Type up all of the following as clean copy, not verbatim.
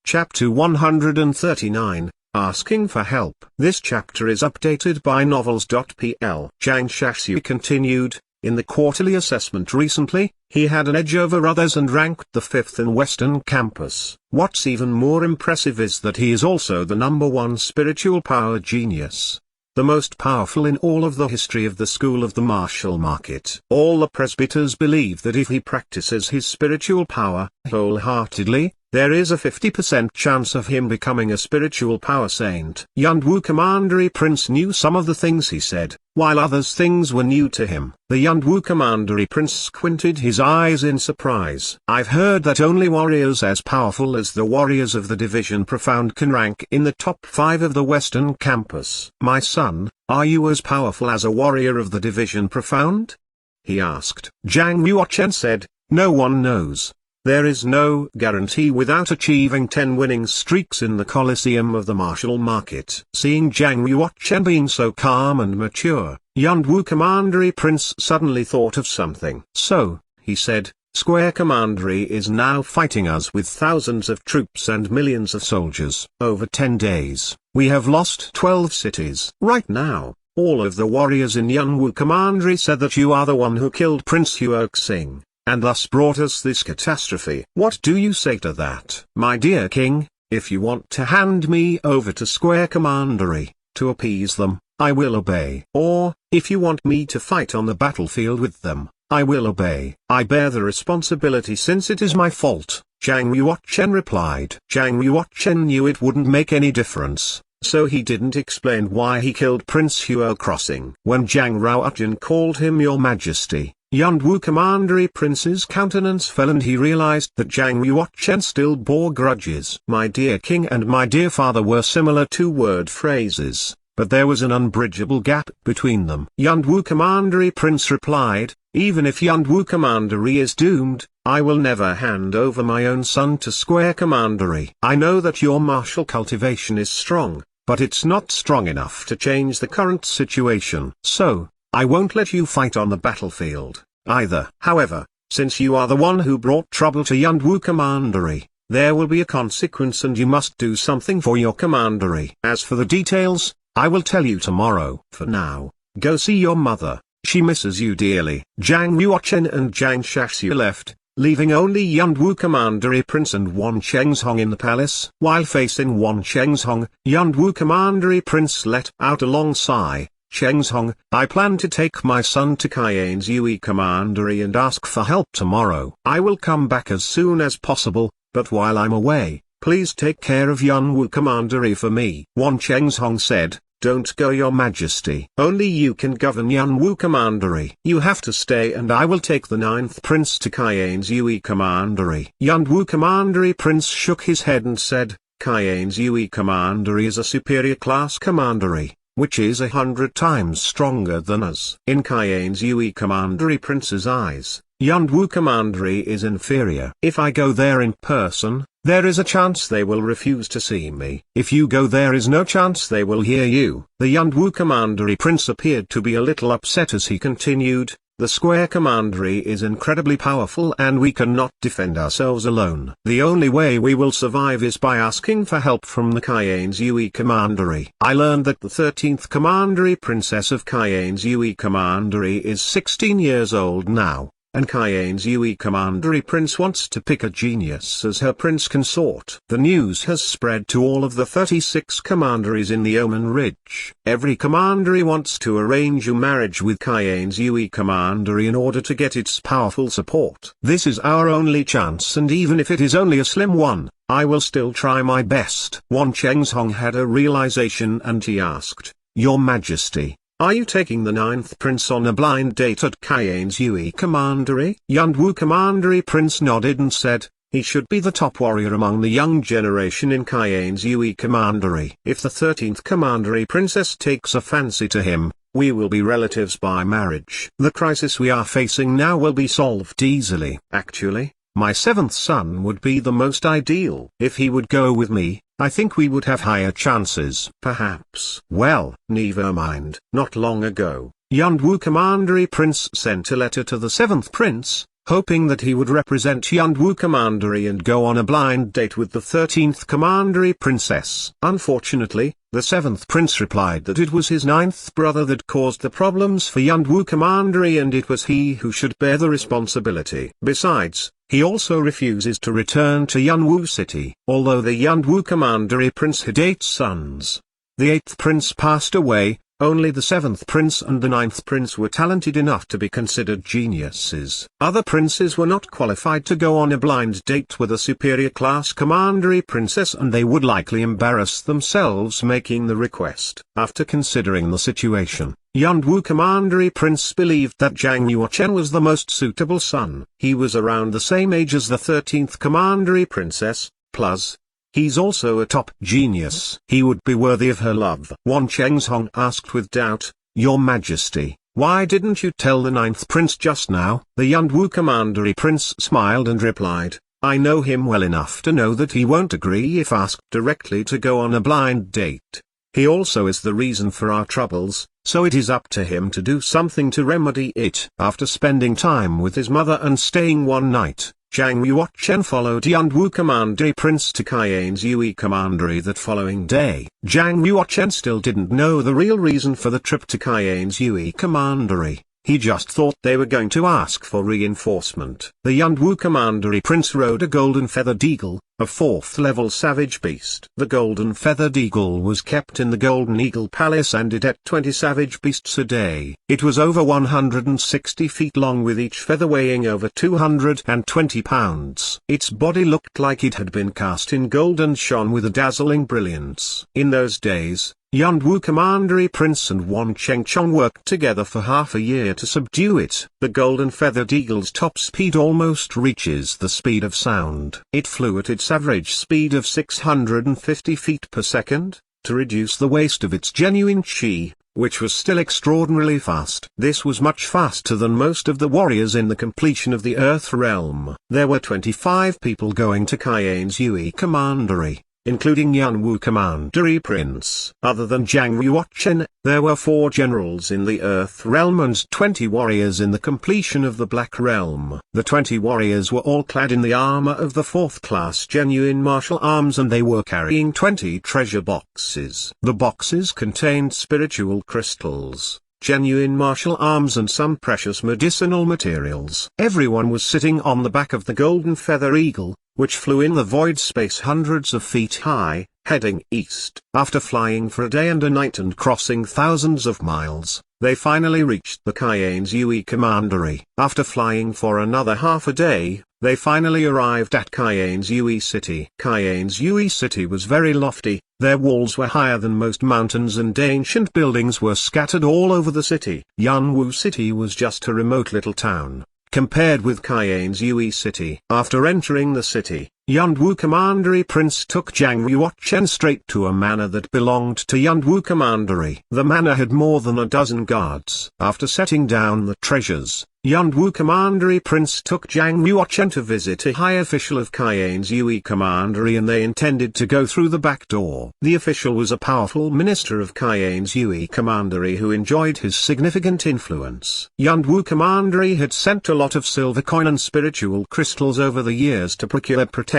Chapter 139, Asking for Help. This chapter is updated by Novels.pl. Zhang Shaxue continued, in the quarterly assessment recently, he had an edge over others and ranked the 5th in Western Campus. What's even more impressive is that he is also the #1 spiritual power genius. The most powerful in all of the history of the School of the Martial Market. All the presbyters believe that if he practices his spiritual power wholeheartedly, there is a 50% chance of him becoming a spiritual power saint. Yunwu Commandery Prince knew some of the things he said, while others things were new to him. The Yunwu Commandery Prince squinted his eyes in surprise. I've heard that only warriors as powerful as the warriors of the Division Profound can rank in the top 5 of the Western Campus. My son, are you as powerful as a warrior of the Division Profound? He asked. Zhang Yuochen said, no one knows. There is no guarantee without achieving 10 winning streaks in the Colosseum of the Martial Market. Seeing Zhang Yuochen being so calm and mature, Yunwu Commandery Prince suddenly thought of something. So, he said, Square Commandery is now fighting us with thousands of troops and millions of soldiers. Over 10 days, we have lost 12 cities. Right now, all of the warriors in Yunwu Commandery said that you are the one who killed Prince Huoxing, and thus brought us this catastrophe. What do you say to that? My dear king, if you want to hand me over to Square Commandery, to appease them, I will obey. Or, if you want me to fight on the battlefield with them, I will obey. I bear the responsibility since it is my fault, Zhang Yuochen replied. Zhang Yuochen knew it wouldn't make any difference, so he didn't explain why he killed Prince Huoxing. When Zhang Ruochen called him Your Majesty, Yunwu Commandery Prince's countenance fell and he realized that Zhang Yuochen still bore grudges. My dear king and my dear father were similar two-word phrases, but there was an unbridgeable gap between them. Yunwu Commandery Prince replied, even if Yunwu Commandery is doomed, I will never hand over my own son to Square Commandery. I know that your martial cultivation is strong, but it's not strong enough to change the current situation. So, I won't let you fight on the battlefield, either. However, since you are the one who brought trouble to Yunwu Commandery, there will be a consequence and you must do something for your commandery. As for the details, I will tell you tomorrow. For now, go see your mother, she misses you dearly. Zhang Yuochen and Zhang Shaxue left, leaving only Yunwu Commandery Prince and Wan Chengzhong in the palace. While facing Wan Chengzhong, Yunwu Commandery Prince let out a long sigh. Chengzhong, I plan to take my son to Cayenne Yue Commandery and ask for help tomorrow. I will come back as soon as possible, but while I'm away, please take care of Yunwu Commandery for me. Wan Chengzhong said, don't go your majesty. Only you can govern Yunwu Commandery. You have to stay and I will take the 9th prince to Cayenne Yue Commandery. Yunwu Commandery Prince shook his head and said, Cayenne Yue Commandery is a superior class commandery, which is 100 times stronger than us. In Cayenne Yue Commandery Prince's eyes, Yunwu Commandery is inferior. If I go there in person, there is a chance they will refuse to see me. If you go there is no chance they will hear you. The Yunwu Commandery Prince appeared to be a little upset as he continued, the Square Commandery is incredibly powerful and we cannot defend ourselves alone. The only way we will survive is by asking for help from the Cayenne Yue Commandery. I learned that the 13th Commandery Princess of Cayenne Yue Commandery is 16 years old now, and Cayenne Yue Commandery Prince wants to pick a genius as her prince consort. The news has spread to all of the 36 commanderies in the Omen Ridge. Every commandery wants to arrange a marriage with Cayenne Yue Commandery in order to get its powerful support. This is our only chance and even if it is only a slim one, I will still try my best. Wan Chengzhong had a realization and he asked, Your Majesty, are you taking the 9th prince on a blind date at Cayenne Yue Commandery? Yunwu Commandery Prince nodded and said, he should be the top warrior among the young generation in Cayenne Yue Commandery. If the 13th Commandery Princess takes a fancy to him, we will be relatives by marriage. The crisis we are facing now will be solved easily. Actually, my 7th son would be the most ideal. If he would go with me, I think we would have higher chances. Perhaps. Well, never mind. Not long ago, Yunwu Commandery Prince sent a letter to the 7th prince, hoping that he would represent Yunwu Commandery and go on a blind date with the 13th Commandery princess. Unfortunately, the 7th prince replied that it was his 9th brother that caused the problems for Yunwu Commandery and it was he who should bear the responsibility. Besides, he also refuses to return to Yunwu city. Although the Yunwu Commandery prince had 8 sons, the 8th prince passed away. Only the 7th prince and the 9th prince were talented enough to be considered geniuses. Other princes were not qualified to go on a blind date with a superior class commandery princess and they would likely embarrass themselves making the request. After considering the situation, Yunwu Commandery prince believed that Zhang Yuochen was the most suitable son. He was around the same age as the 13th Commandery princess, plus, he's also a top genius. He would be worthy of her love. Wan Chengzhong asked with doubt, "Your Majesty, why didn't you tell the 9th prince just now?" The Yunwu Commandery prince smiled and replied, "I know him well enough to know that he won't agree if asked directly to go on a blind date. He also is the reason for our troubles, so it is up to him to do something to remedy it." After spending time with his mother and staying one night, Zhang Yuochen followed Yunwu Commandery prince to Cayen's Yue Commandery that following day. Zhang Yuochen still didn't know the real reason for the trip to Cayen's Yue Commandery. He just thought they were going to ask for reinforcement. The Yunwu Commandery prince rode a golden feathered eagle, a 4th level savage beast. The golden feathered eagle was kept in the Golden Eagle Palace and it ate 20 savage beasts a day. It was over 160 feet long with each feather weighing over 220 pounds. Its body looked like it had been cast in gold and shone with a dazzling brilliance. In those days, Yunwu Commandery prince and Wan Chengchong worked together for half a year to subdue it. The golden feathered eagle's top speed almost reaches the speed of sound. It flew at its average speed of 650 feet per second, to reduce the waste of its genuine chi, which was still extraordinarily fast. This was much faster than most of the warriors in the completion of the Earth realm. There were 25 people going to Cayen's Yue Commandery, including Yunwu Commandery prince. Other than Zhang Yuochen, there were 4 generals in the Earth realm and 20 warriors in the completion of the Black realm. The 20 warriors were all clad in the armor of the 4th class genuine martial arms and they were carrying 20 treasure boxes. The boxes contained spiritual crystals, genuine martial arms and some precious medicinal materials. Everyone was sitting on the back of the golden feather eagle, which flew in the void space hundreds of feet high, heading east. After flying for a day and a night and crossing thousands of miles, they finally reached the Cayen's Yue Commandery. After flying for another half a day, they finally arrived at Cayen's Yue City. Cayen's Yue City was very lofty, their walls were higher than most mountains and ancient buildings were scattered all over the city. Yunwu City was just a remote little town compared with Cayen's Yue City. After entering the city, Yunwu Commandery prince took Zhang Yuochen straight to a manor that belonged to Yunwu Commandery. The manor had more than a dozen guards. After setting down the treasures, Yunwu Commandery prince took Zhang Yuochen to visit a high official of Cayen's Yue Commandery and they intended to go through the back door. The official was a powerful minister of Cayen's Yue Commandery who enjoyed his significant influence. Yunwu Commandery had sent a lot of silver coin and spiritual crystals over the years to procure protection.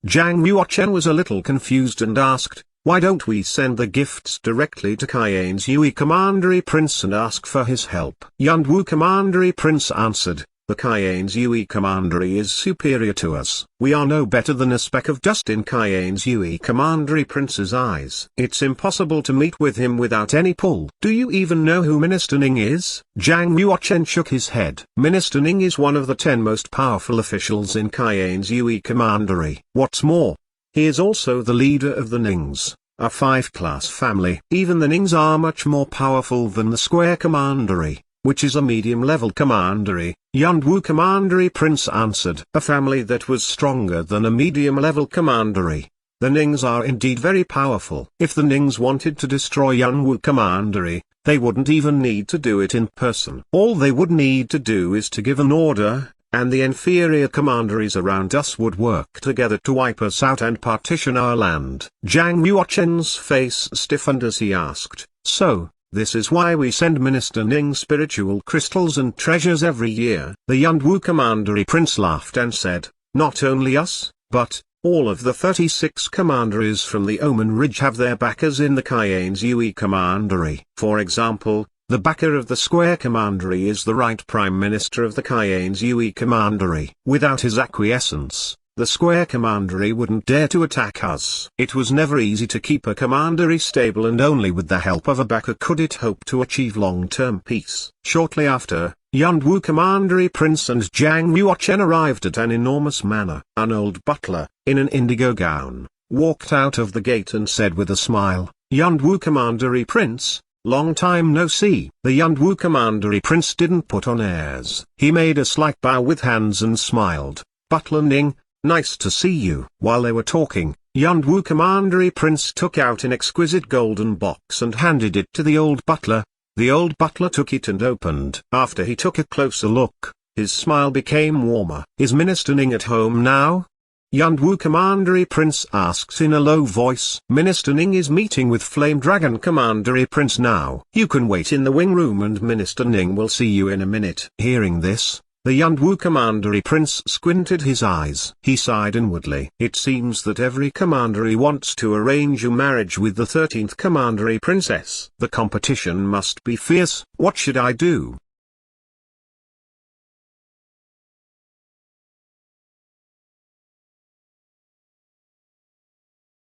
Zhang Yuochen was a little confused and asked, "Why don't we send the gifts directly to Cayen's Yue Commandery prince and ask for his help?" Yunwu Commandery prince answered, "The Cayen's Yue Commandery is superior to us. We are no better than a speck of dust in Cayen's Yue Commandery prince's eyes. It's impossible to meet with him without any pull." "Do you even know who Minister Ning is?" Zhang Yuochen shook his head. Minister Ning is one of the 10 most powerful officials in Cayen's Yue Commandery. What's more, he is also the leader of the Nings, a 5-class family. Even the Nings are much more powerful than the Square Commandery, which is a medium-level commandery. Yunwu Commandery prince answered, "A family that was stronger than a medium-level commandery. The Nings are indeed very powerful. If the Nings wanted to destroy Yunwu Commandery, they wouldn't even need to do it in person. All they would need to do is to give an order, and the inferior commanderies around us would work together to wipe us out and partition our land." Zhang Yuochen's face stiffened as he asked, "So, This is why we send Minister Ning spiritual crystals and treasures every year. The Yunwu Commandery Prince laughed and said, not only us, but all of the 36 commanderies from the Omen Ridge have their backers in the Cayenne Yui Commandery. For example, the backer of the Square Commandery is the right Prime Minister of the Cayenne Yui Commandery. Without his acquiescence, the Square Commandery wouldn't dare to attack us. It was never easy to keep a commandery stable, and only with the help of a backer could it hope to achieve long-term peace. Shortly after, Yunwu Commandery Prince and Zhang Yuochen arrived at an enormous manor. An old butler, in an indigo gown, walked out of the gate and said with a smile, Yunwu Commandery Prince, long time no see. The Yunwu Commandery Prince didn't put on airs. He made a slight bow with hands and smiled. Butler Ning, nice to see you. While they were talking, Yunwu Commandery Prince took out an exquisite golden box and handed it to the old butler. The old butler took it and opened. After he took a closer look, his smile became warmer. Is Minister Ning at home now? Yunwu Commandery Prince asked in a low voice. Minister Ning is meeting with Flame Dragon Commandery Prince now. You can wait in the wing room and Minister Ning will see you in a minute. Hearing this, the Yunwu Commandery Prince squinted his eyes. He sighed inwardly. It seems that every commandery wants to arrange a marriage with the 13th Commandery Princess. The competition must be fierce. What should I do?